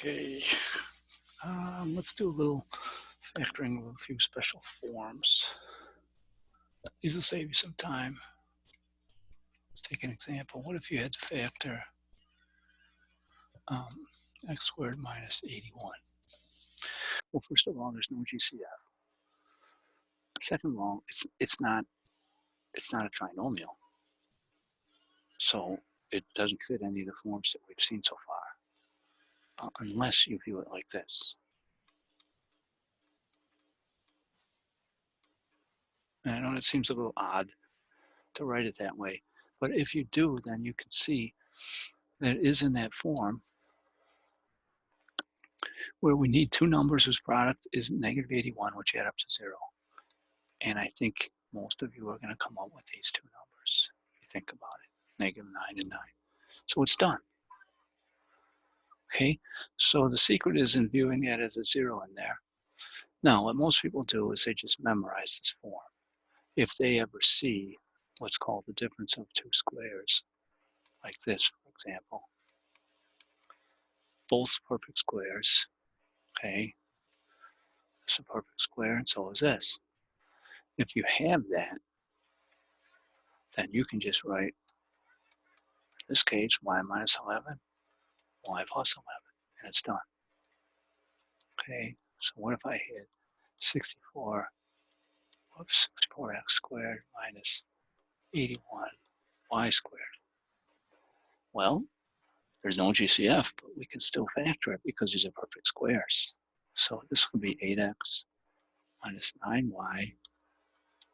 Okay, let's do a little factoring of a few special forms. These will save you some time. Let's take an example. What if you had to factor x squared minus 81? Well, first of all, there's no GCF. Second of all, it's not a trinomial, so it doesn't fit any of the forms that we've seen so far, unless you view it like this. And I know it seems a little odd to write it that way, but if you do, then you can see that it is in that form where we need two numbers whose product is negative 81, which add up to 0. And I think most of you are going to come up with these two numbers, if you think about it, negative 9 and 9. So it's done. Okay, so the secret is in viewing it as a 0 in there. Now, what most people do is they just memorize this form. If they ever see what's called the difference of two squares, like this, for example, both perfect squares, okay, this is a perfect square, and so is this. If you have that, then you can just write, in this case, y minus 11, y plus 11, and it's done. Okay, so what if I had 64, whoops, 64x squared minus 81 y squared? Well, there's no GCF, but we can still factor it because these are perfect squares. So this would be 8x minus 9y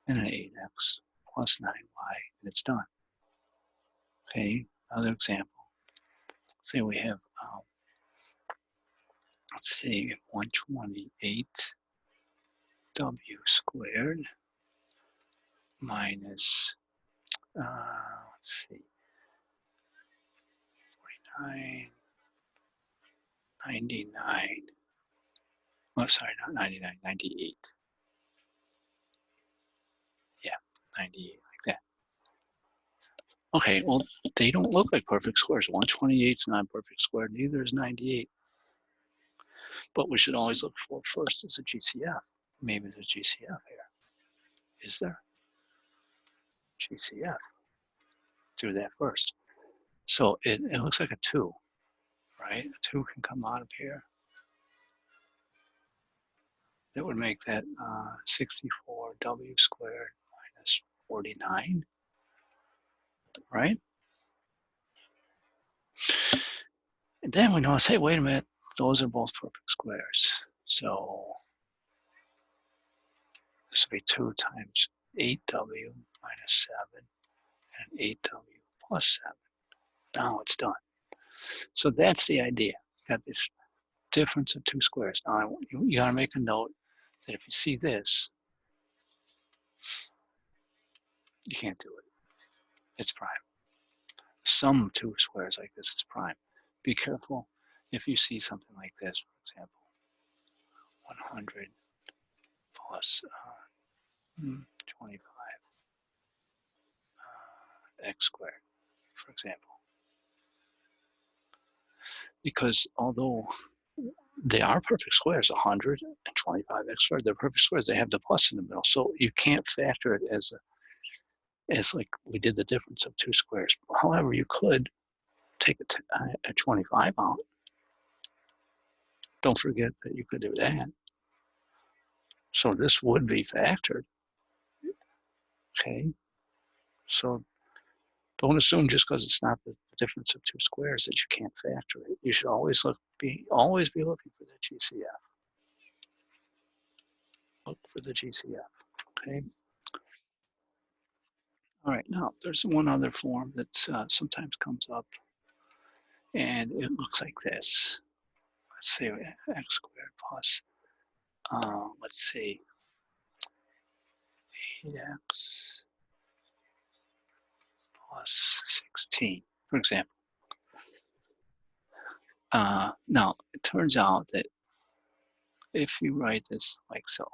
and an 8x plus 9y, and it's done. Okay, another example. Say we have, let's see, 128w squared minus, let's see, 49, 99, oh, sorry, not 99, 98. Yeah, 98, like that. Okay, well, they don't look like perfect squares. 128 is not a perfect square, neither is 98. But we should always look for first is a GCF. Maybe there's a GCF here. Is there? GCF. Do that first. So it looks like a 2, right? A 2 can come out of here. That would make that 64w squared minus 49, right? And then we notice, hey, wait a minute, those are both perfect squares. So this would be 2 times 8w minus 7 and 8w plus 7. Now it's done. So that's the idea. You got this difference of two squares. Now you got to make a note that if you see this, you can't do it. It's prime. Sum of two squares like this is prime. Be careful if you see something like this, for example, 100 plus 25 x squared, for example. Because although they are perfect squares, 100 and 25x squared, they're perfect squares. They have the plus in the middle, so you can't factor it as like we did the difference of two squares. However, you could take a 25 out. Don't forget that you could do that. So this would be factored. Okay, so don't assume just because it's not the difference of two squares that you can't factor it. You should always be looking for the GCF. Look for the GCF. Okay. All right. Now there's one other form that sometimes comes up, and it looks like this. Let's say x squared plus, let's see, 8x plus 16, for example. Now, it turns out that if you write this like so,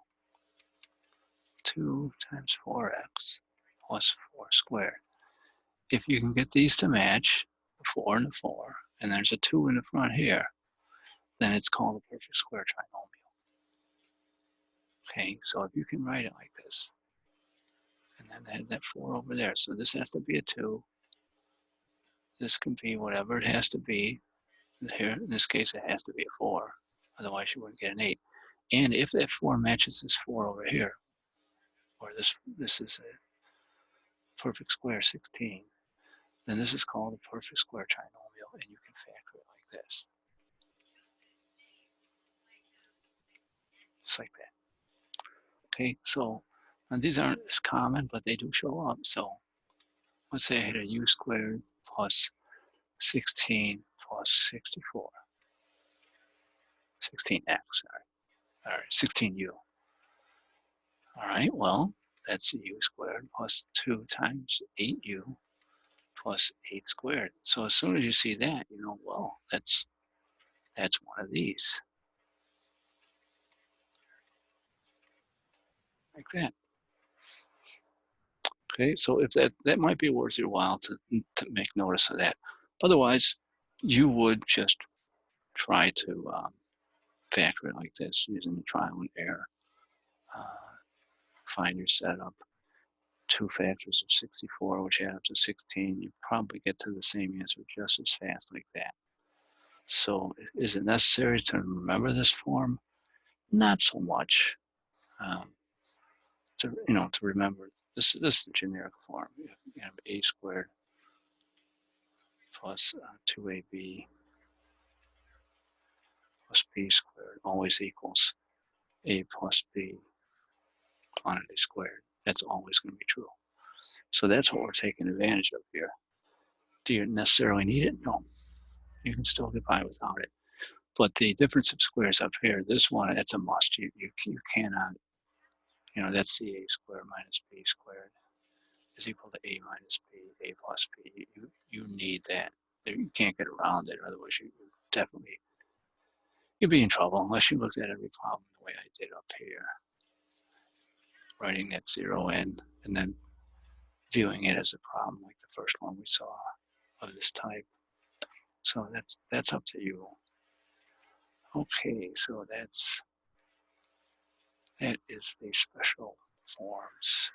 2 times 4x plus 4 squared, if you can get these to match, the 4 and the 4, and there's a 2 in the front here, then it's called a perfect square trinomial. Okay, so if you can write it like this, and then that 4 over there, so this has to be a 2. This can be whatever it has to be. Here, in this case, it has to be a 4. Otherwise, you wouldn't get an 8. And if that 4 matches this 4 over here, or this is a perfect square 16, then this is called a perfect square trinomial, and you can factor it like this. Just like that. Okay, so these aren't as common, but they do show up. So let's say I had a u squared plus 16 plus 64. 16x, all right, 16u. All right, well, that's u squared plus 2 times 8u plus 8 squared. So as soon as you see that, you know, well, that's one of these, like that. Okay, so if that might be worth your while to make notice of that. Otherwise, you would just try to factor it like this using the trial and error. Find your setup. 2 factors of 64, which add up to 16. You probably get to the same answer just as fast like that. So is it necessary to remember this form? Not so much. To remember this is the generic form. You have a squared plus 2ab plus b squared always equals a plus b quantity squared. That's always going to be true. So that's what we're taking advantage of here. Do you necessarily need it? No. You can still get by without it. But the difference of squares up here, this one, that's a must. You cannot, that's the a squared minus b squared is equal to a minus b, a plus b. You need that. You can't get around it. Otherwise, you'd be in trouble unless you looked at every problem the way I did up here. Writing that 0 in and then viewing it as a problem like the first one we saw of this type. So that's up to you. Okay, so that is the special forms.